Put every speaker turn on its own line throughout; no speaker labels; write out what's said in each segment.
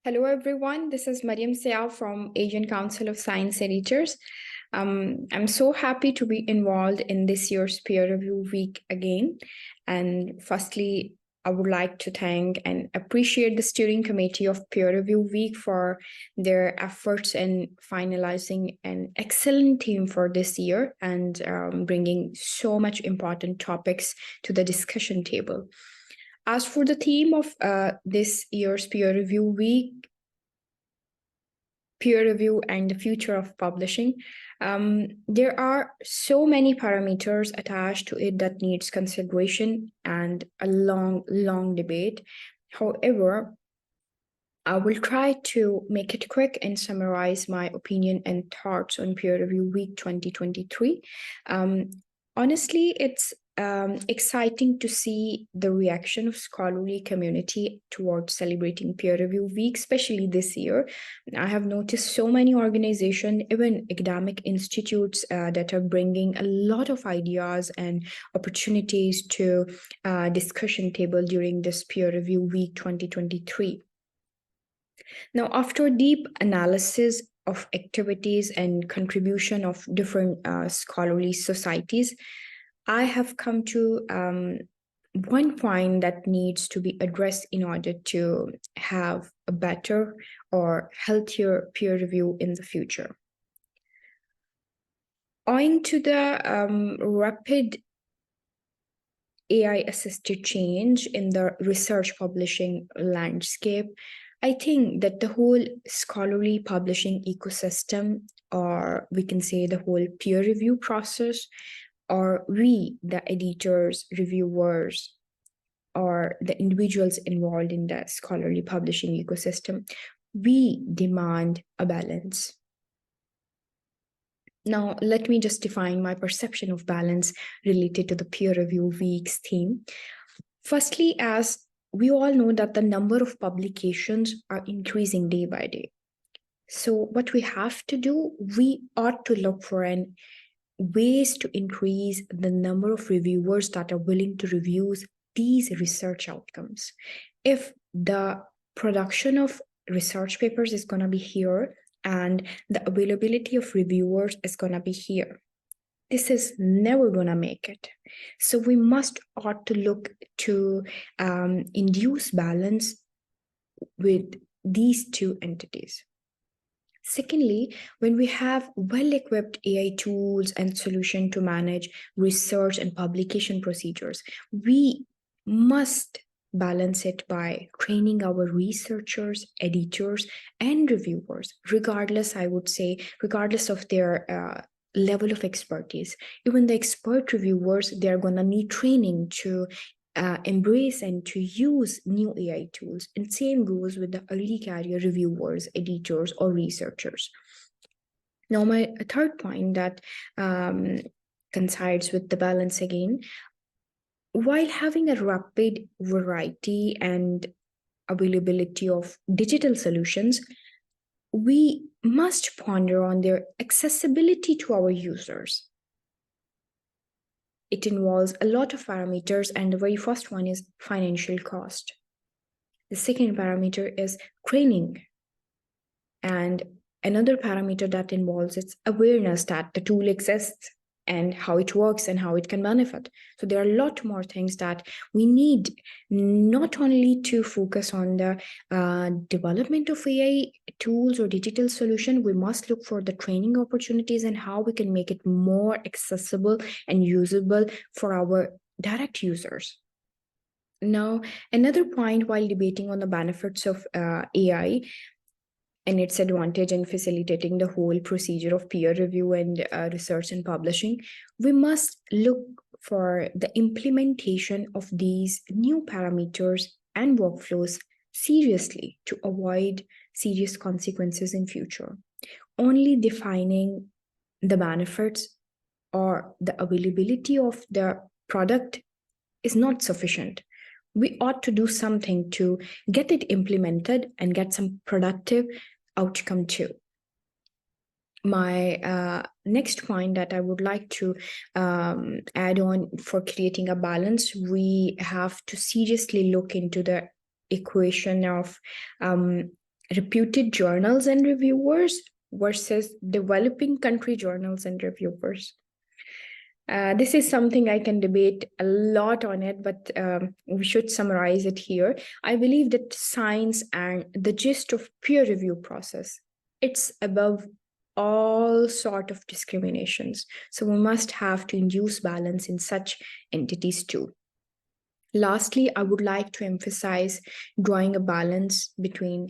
Hello, everyone. This is Maryam Sayab from Asian Council of Science Editors. I'm so happy to be involved in this year's peer review week again. And firstly, I would like to thank and appreciate the steering committee of peer review week for their efforts in finalizing an excellent theme for this year and bringing so much important topics to the discussion table. As for the theme of this year's peer review week, peer review and the future of publishing, there are so many parameters attached to it that needs consideration and a long debate. However, I will try to make it quick and summarize my opinion and thoughts on Peer Review Week 2023. Honestly, it's exciting to see the reaction of scholarly community towards celebrating Peer Review Week, especially this year. I have noticed so many organizations, even academic institutes, that are bringing a lot of ideas and opportunities to discussion table during this Peer Review Week 2023. Now, after deep analysis of activities and contribution of different scholarly societies, I have come to one point that needs to be addressed in order to have a better or healthier peer review in the future. Owing to the rapid AI-assisted change in the research publishing landscape, I think that the whole scholarly publishing ecosystem, or we can say the whole peer review process, or we, the editors, reviewers, or the individuals involved in the scholarly publishing ecosystem, we demand a balance. Now, let me just define my perception of balance related to the peer review week's theme. Firstly, as we all know that the number of publications are increasing day by day. So what we have to do, we ought to look for ways to increase the number of reviewers that are willing to review these research outcomes. If the production of research papers is going to be here and the availability of reviewers is going to be here, this is never going to make it. So we ought to look to induce balance with these two entities. Secondly, when we have well-equipped AI tools and solutions to manage research and publication procedures, we must balance it by training our researchers, editors, and reviewers, regardless of their level of expertise. Even the expert reviewers, they're going to need training to embrace and to use new AI tools. And same goes with the early career reviewers, editors, or researchers. Now, my third point that coincides with the balance again, while having a rapid variety and availability of digital solutions, we must ponder on their accessibility to our users. It involves a lot of parameters, and the very first one is financial cost. The second parameter is training. And another parameter that involves its awareness that the tool exists and how it works and how it can benefit. So there are a lot more things that we need, not only to focus on the development of AI tools or digital solution, we must look for the training opportunities and how we can make it more accessible and usable for our direct users. Now, another point while debating on the benefits of AI and its advantage in facilitating the whole procedure of peer review and research and publishing, we must look for the implementation of these new parameters and workflows seriously to avoid serious consequences in future. Only defining the benefits or the availability of the product is not sufficient. We ought to do something to get it implemented and get some productive outcome too. My next point that I would like to add on for creating a balance, we have to seriously look into the equation of reputed journals and reviewers versus developing country journals and reviewers. This is something I can debate a lot on it, but we should summarize it here. I believe that science and the gist of peer review process, it's above all sort of discriminations. So we must have to induce balance in such entities too. Lastly, I would like to emphasize drawing a balance between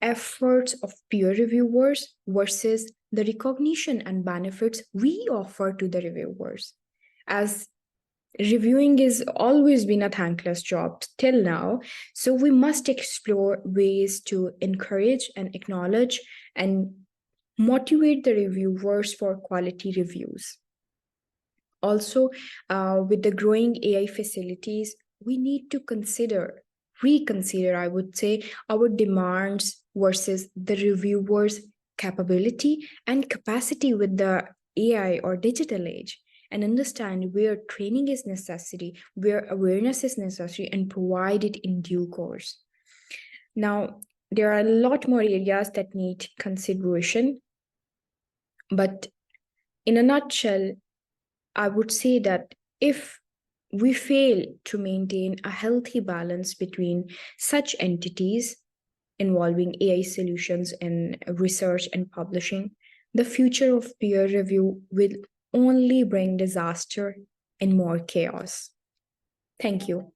efforts of peer reviewers versus the recognition and benefits we offer to the reviewers. As reviewing has always been a thankless job till now, so we must explore ways to encourage and acknowledge and motivate the reviewers for quality reviews. Also, with the growing AI facilities, we need to reconsider, I would say, our demands versus the reviewer's capability and capacity with the AI or digital age, and understand where training is necessary, where awareness is necessary, and provide it in due course. Now, there are a lot more areas that need consideration, but in a nutshell, I would say that if we fail to maintain a healthy balance between such entities involving AI solutions in research and publishing, the future of peer review will only bring disaster and more chaos. Thank you.